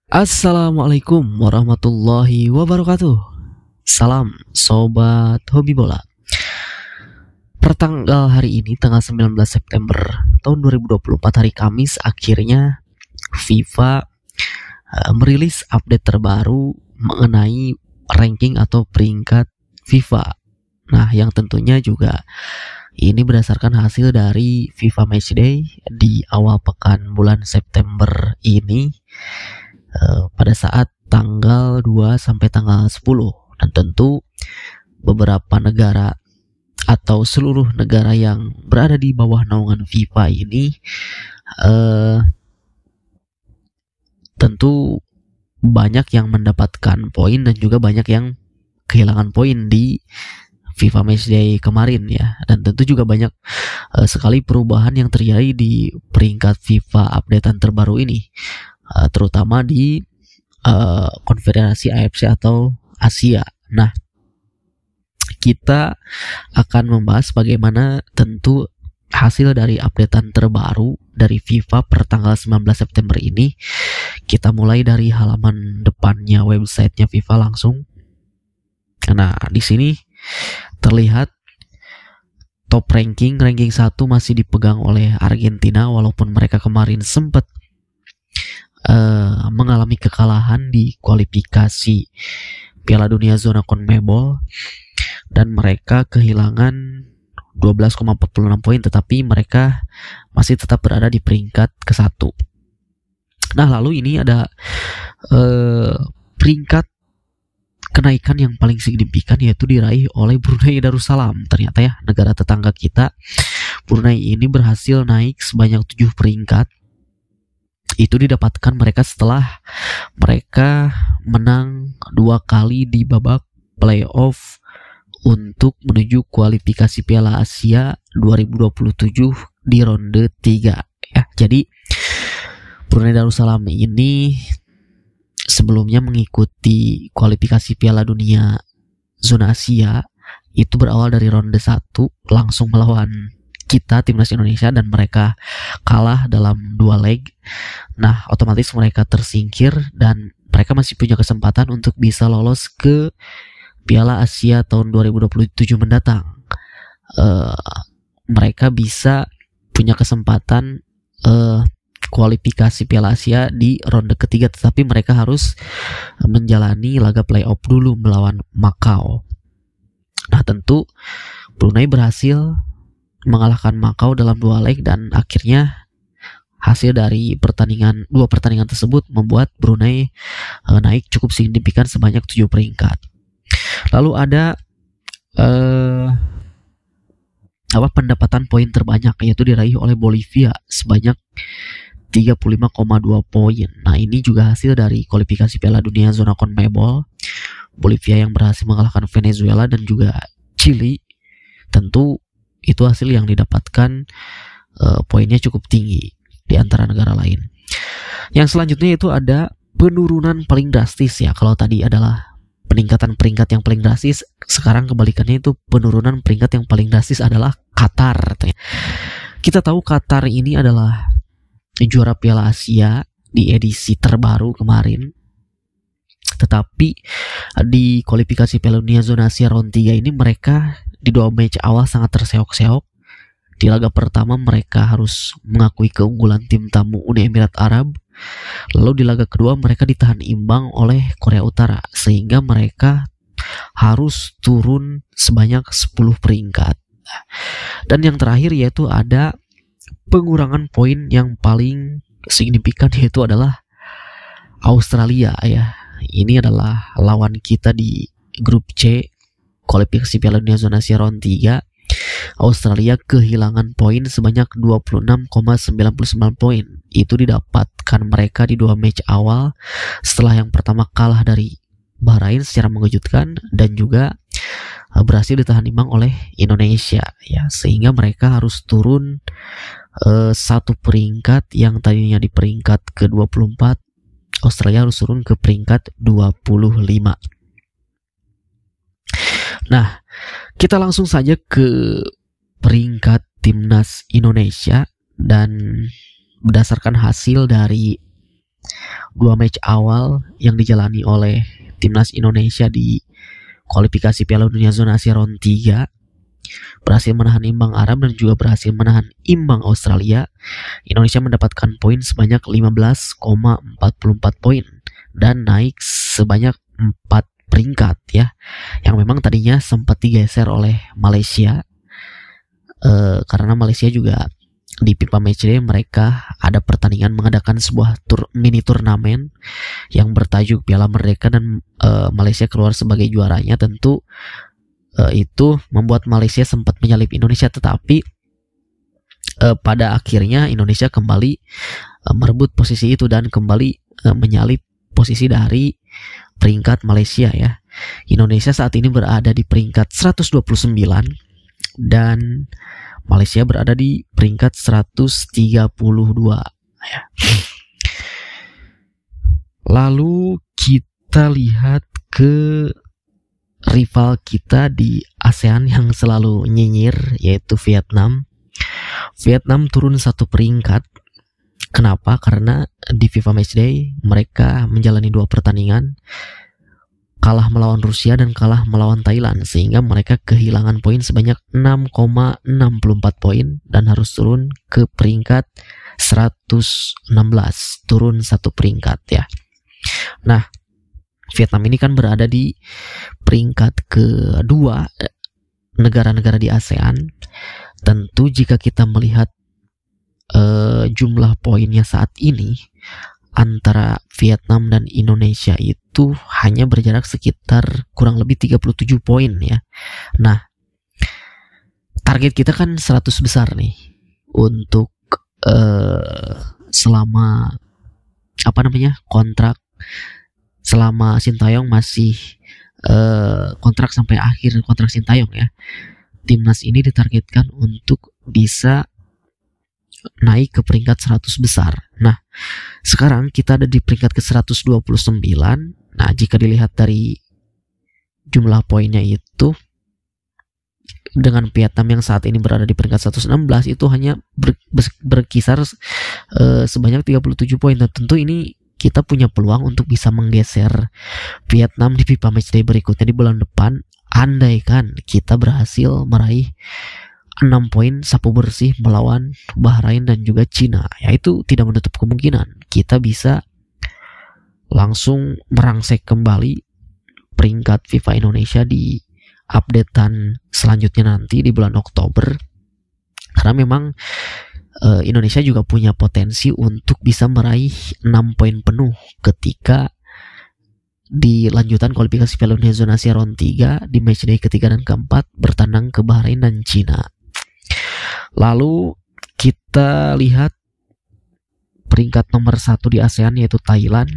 Assalamualaikum warahmatullahi wabarakatuh. Salam sobat hobi bola. Pertanggal hari ini tanggal 19 September tahun 2024 hari Kamis, akhirnya FIFA merilis update terbaru mengenai ranking atau peringkat FIFA. Nah, yang tentunya juga ini berdasarkan hasil dari FIFA Matchday di awal pekan bulan September ini, pada saat tanggal 2 sampai tanggal 10, dan tentu beberapa negara atau seluruh negara yang berada di bawah naungan FIFA ini tentu banyak yang mendapatkan poin dan juga banyak yang kehilangan poin di FIFA Matchday kemarin ya, dan tentu juga banyak sekali perubahan yang terjadi di peringkat FIFA updatean terbaru ini, terutama di konfederasi AFC atau Asia. Nah, kita akan membahas bagaimana tentu hasil dari updatean terbaru dari FIFA per tanggal 19 September ini. Kita mulai dari halaman depannya websitenya FIFA langsung. Nah, di sini terlihat top ranking 1 masih dipegang oleh Argentina, walaupun mereka kemarin sempat mengalami kekalahan di kualifikasi Piala Dunia zona CONMEBOL dan mereka kehilangan 12,46 poin, tetapi mereka masih tetap berada di peringkat ke-1. Nah, lalu ini ada peringkat kenaikan yang paling signifikan, yaitu diraih oleh Brunei Darussalam. Ternyata ya, negara tetangga kita, Brunei ini berhasil naik sebanyak 7 peringkat. Itu didapatkan mereka setelah mereka menang 2 kali di babak playoff untuk menuju kualifikasi Piala Asia 2027 di ronde 3 ya. Jadi Brunei Darussalam ini sebelumnya mengikuti kualifikasi Piala Dunia zona Asia itu berawal dari ronde 1 langsung melawan kita, timnas Indonesia, dan mereka kalah dalam 2 leg. Nah, otomatis mereka tersingkir dan mereka masih punya kesempatan untuk bisa lolos ke Piala Asia tahun 2027 mendatang. Mereka bisa punya kesempatan kualifikasi Piala Asia di ronde ketiga, tetapi mereka harus menjalani laga playoff dulu melawan Macau. Nah, tentu Brunei berhasil mengalahkan Macau dalam 2 leg, dan akhirnya hasil dari 2 pertandingan tersebut membuat Brunei naik cukup signifikan sebanyak 7 peringkat. Lalu ada pendapatan poin terbanyak, yaitu diraih oleh Bolivia sebanyak 35,2 poin. Nah, ini juga hasil dari kualifikasi Piala Dunia zona CONMEBOL. Bolivia yang berhasil mengalahkan Venezuela dan juga Chili. Tentu itu hasil yang didapatkan poinnya cukup tinggi di antara negara lain. Yang selanjutnya itu ada penurunan paling drastis ya. Kalau tadi adalah peningkatan peringkat yang paling drastis, sekarang kebalikannya itu penurunan peringkat yang paling drastis adalah Qatar. Kita tahu Qatar ini adalah juara Piala Asia di edisi terbaru kemarin. Tetapi di kualifikasi Piala Dunia zona Asia round 3 ini mereka di 2 match awal sangat terseok-seok. Di laga pertama mereka harus mengakui keunggulan tim tamu Uni Emirat Arab. Lalu di laga kedua mereka ditahan imbang oleh Korea Utara, sehingga mereka harus turun sebanyak 10 peringkat. Dan yang terakhir yaitu ada pengurangan poin yang paling signifikan, yaitu adalah Australia ya. Ini adalah lawan kita di grup C kualifikasi Piala Dunia zona Asia round 3. Australia kehilangan poin sebanyak 26,99 poin. Itu didapatkan mereka di 2 match awal setelah yang pertama kalah dari Bahrain secara mengejutkan dan juga berhasil ditahan imbang oleh Indonesia ya, sehingga mereka harus turun 1 peringkat. Yang tadinya di peringkat ke-24, Australia harus turun ke peringkat 25. Nah, kita langsung saja ke peringkat timnas Indonesia, dan berdasarkan hasil dari dua match awal yang dijalani oleh timnas Indonesia di kualifikasi Piala Dunia Zona Asia round 3, berhasil menahan imbang Arab dan juga berhasil menahan imbang Australia. Indonesia mendapatkan poin sebanyak 15,44 poin dan naik sebanyak 4 peringkat ya, yang memang tadinya sempat digeser oleh Malaysia, karena Malaysia juga di FIFA Matchday mereka ada pertandingan mengadakan sebuah mini turnamen yang bertajuk Piala Merdeka dan Malaysia keluar sebagai juaranya. Tentu itu membuat Malaysia sempat menyalip Indonesia, tetapi pada akhirnya Indonesia kembali merebut posisi itu dan kembali menyalip posisi dari peringkat Malaysia ya. Indonesia saat ini berada di peringkat 129 dan Malaysia berada di peringkat 132 ya. Lalu kita lihat ke rival kita di ASEAN yang selalu nyinyir, yaitu Vietnam. Vietnam turun 1 peringkat. Kenapa? Karena di FIFA Matchday mereka menjalani 2 pertandingan, kalah melawan Rusia dan kalah melawan Thailand, sehingga mereka kehilangan poin sebanyak 6,64 poin dan harus turun ke peringkat 116, turun 1 peringkat ya. Nah, Vietnam ini kan berada di peringkat kedua negara-negara di ASEAN. Tentu jika kita melihat jumlah poinnya saat ini antara Vietnam dan Indonesia itu hanya berjarak sekitar kurang lebih 37 poin ya. Nah, target kita kan 100 besar nih untuk selama kontrak, selama Sintayong masih kontrak sampai akhir kontrak Sintayong ya. Timnas ini ditargetkan untuk bisa naik ke peringkat 100 besar. Nah, sekarang kita ada di peringkat ke 129. Nah, jika dilihat dari jumlah poinnya itu, dengan Vietnam yang saat ini berada di peringkat 116 itu hanya berkisar sebanyak 37 poin. Dan tentu ini kita punya peluang untuk bisa menggeser Vietnam di FIFA Matchday berikutnya di bulan depan, andaikan kita berhasil meraih 6 poin sapu bersih melawan Bahrain dan juga Cina. Ya, itu tidak menutup kemungkinan kita bisa langsung merangsek kembali peringkat FIFA Indonesia di updatean selanjutnya nanti di bulan Oktober. Karena memang Indonesia juga punya potensi untuk bisa meraih 6 poin penuh ketika di lanjutan kualifikasi Piala Dunia Zona Asia round 3 di matchday ketiga dan keempat bertandang ke Bahrain dan Cina. Lalu kita lihat peringkat nomor 1 di ASEAN, yaitu Thailand,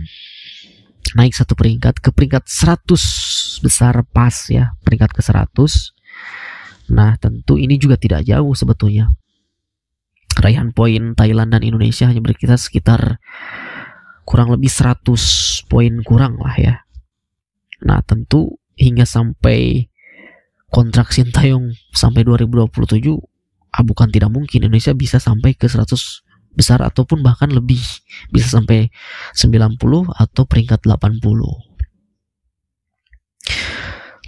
naik 1 peringkat ke peringkat 100 besar pas ya, peringkat ke 100. Nah, tentu ini juga tidak jauh sebetulnya. Raihan poin Thailand dan Indonesia hanya berkisar sekitar kurang lebih 100 poin kurang lah ya. Nah, tentu hingga sampai kontrak Sintayong sampai 2027, bukan tidak mungkin Indonesia bisa sampai ke 100 besar ataupun bahkan lebih, bisa sampai 90 atau peringkat 80.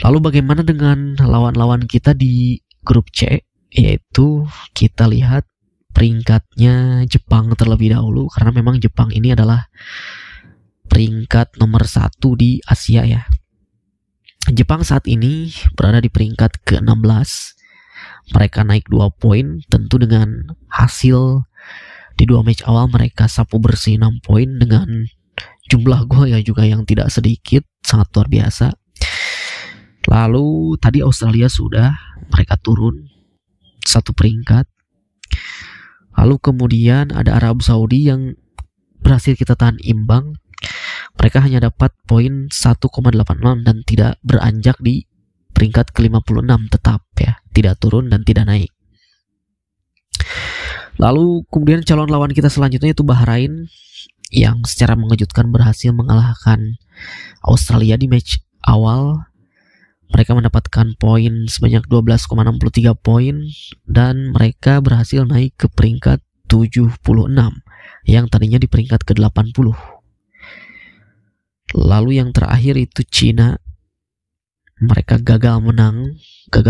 Lalu bagaimana dengan lawan-lawan kita di grup C, yaitu kita lihat peringkatnya Jepang terlebih dahulu, karena memang Jepang ini adalah peringkat nomor 1 di Asia ya. Jepang saat ini berada di peringkat ke-16. Mereka naik 2 poin, tentu dengan hasil di 2 match awal mereka sapu bersih 6 poin dengan jumlah gol ya juga yang tidak sedikit, sangat luar biasa. Lalu tadi Australia sudah, mereka turun 1 peringkat. Lalu kemudian ada Arab Saudi yang berhasil kita tahan imbang. Mereka hanya dapat poin 1,86 dan tidak beranjak di peringkat ke-56 tetap ya, tidak turun dan tidak naik. Lalu kemudian calon lawan kita selanjutnya itu Bahrain, yang secara mengejutkan berhasil mengalahkan Australia di match awal. Mereka mendapatkan poin sebanyak 12,63 poin dan mereka berhasil naik ke peringkat 76 yang tadinya di peringkat ke-80. Lalu yang terakhir itu Cina. Mereka gagal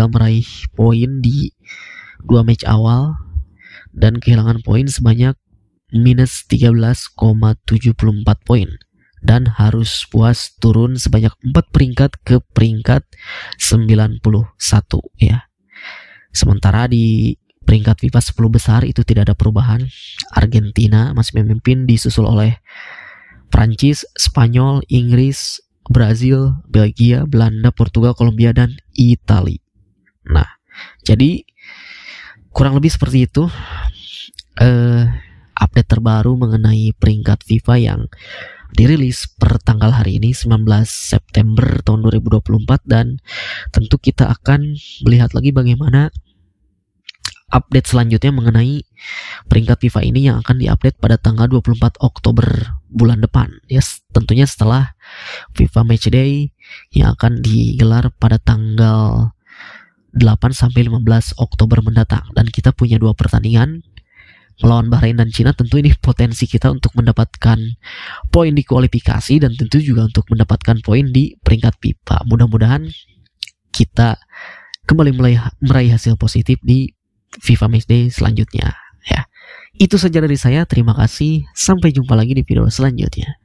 meraih poin di 2 match awal dan kehilangan poin sebanyak minus 13,74 poin dan harus puas turun sebanyak 4 peringkat ke peringkat 91 ya. Sementara di peringkat FIFA 10 besar itu tidak ada perubahan. Argentina masih memimpin disusul oleh Prancis, Spanyol, Inggris, Brazil, Belgia, Belanda, Portugal, Kolombia, dan Italia. Nah, jadi kurang lebih seperti itu update terbaru mengenai peringkat FIFA yang dirilis per tanggal hari ini 19 September tahun 2024, dan tentu kita akan melihat lagi bagaimana update selanjutnya mengenai peringkat FIFA ini yang akan diupdate pada tanggal 24 Oktober bulan depan ya, tentunya setelah FIFA Matchday yang akan digelar pada tanggal 8 sampai 15 Oktober mendatang. Dan kita punya 2 pertandingan melawan Bahrain dan Cina. Tentu ini potensi kita untuk mendapatkan poin di kualifikasi dan tentu juga untuk mendapatkan poin di peringkat FIFA. Mudah-mudahan kita kembali meraih hasil positif di FIFA Matchday selanjutnya ya. Itu saja dari saya, terima kasih, sampai jumpa lagi di video selanjutnya.